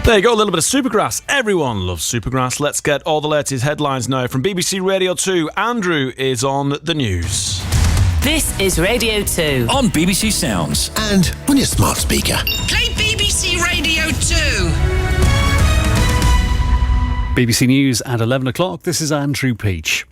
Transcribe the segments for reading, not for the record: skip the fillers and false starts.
There you go, a little bit of Supergrass. Everyone loves Supergrass. Let's get all the latest headlines now from BBC Radio 2. Andrew is on the news. This is Radio 2 on BBC Sounds and on your smart speaker. Play BBC Radio 2. BBC News at 11 o'clock. This is Andrew Peach.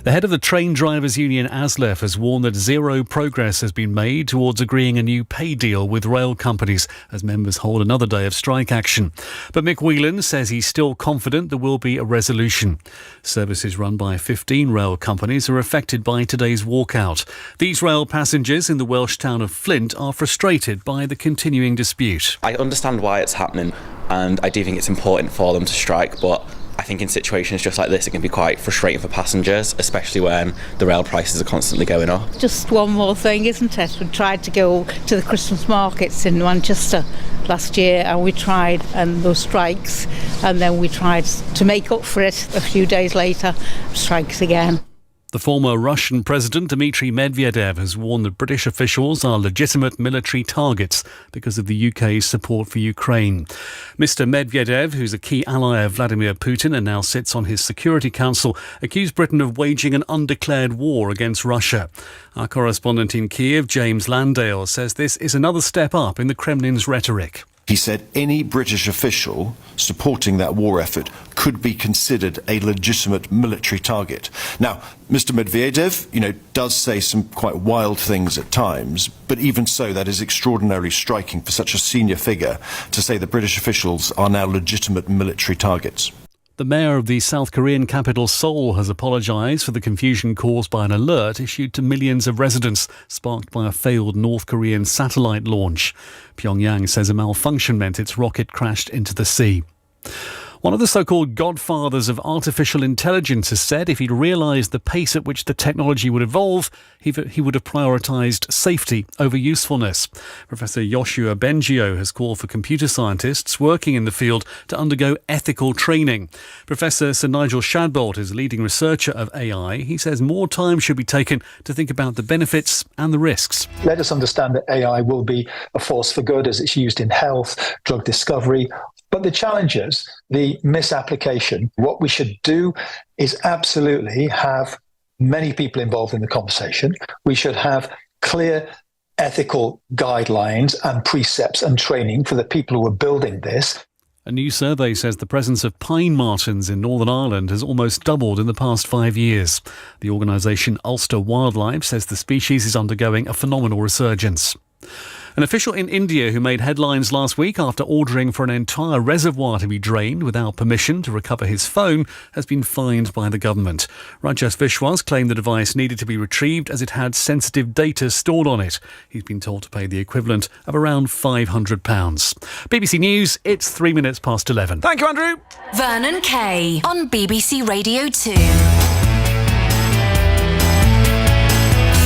The head of the Train Drivers Union, ASLEF, has warned that zero progress has been made towards agreeing a new pay deal with rail companies as members hold another day of strike action. But Mick Whelan says he's still confident there will be a resolution. Services run by 15 rail companies are affected by today's walkout. These rail passengers in the Welsh town of Flint are frustrated by the continuing dispute. I understand why it's happening, and I do think it's important for them to strike, but I think in situations just like this it can be quite frustrating for passengers, especially when the rail prices are constantly going up. Just one more thing, isn't it? We tried to go to the Christmas markets in Manchester last year, and we tried, and those strikes, and then we tried to make up for it a few days later, strikes again. The former Russian President Dmitry Medvedev has warned that British officials are legitimate military targets because of the UK's support for Ukraine. Mr Medvedev, who's a key ally of Vladimir Putin and now sits on his Security Council, accused Britain of waging an undeclared war against Russia. Our correspondent in Kiev, James Landale, says this is another step up in the Kremlin's rhetoric. He said any British official supporting that war effort could be considered a legitimate military target. Now, Mr Medvedev, does say some quite wild things at times, but even so, that is extraordinarily striking for such a senior figure to say that British officials are now legitimate military targets. The mayor of the South Korean capital Seoul has apologised for the confusion caused by an alert issued to millions of residents, sparked by a failed North Korean satellite launch. Pyongyang says a malfunction meant its rocket crashed into the sea. One of the so-called godfathers of artificial intelligence has said if he'd realised the pace at which the technology would evolve, he would have prioritised safety over usefulness. Professor Yoshua Bengio has called for computer scientists working in the field to undergo ethical training. Professor Sir Nigel Shadbolt is a leading researcher of AI. He says more time should be taken to think about the benefits and the risks. Let us understand that AI will be a force for good as it's used in health, drug discovery. But the challenges, the misapplication, what we should do is absolutely have many people involved in the conversation. We should have clear ethical guidelines and precepts and training for the people who are building this. A new survey says the presence of pine martens in Northern Ireland has almost doubled in the past 5 years. The organisation Ulster Wildlife says the species is undergoing a phenomenal resurgence. An official in India who made headlines last week after ordering for an entire reservoir to be drained without permission to recover his phone has been fined by the government. Rajesh Vishwas claimed the device needed to be retrieved as it had sensitive data stored on it. He's been told to pay the equivalent of around £500. BBC News, it's 3 minutes past 11. Thank you, Andrew. Vernon Kay on BBC Radio 2.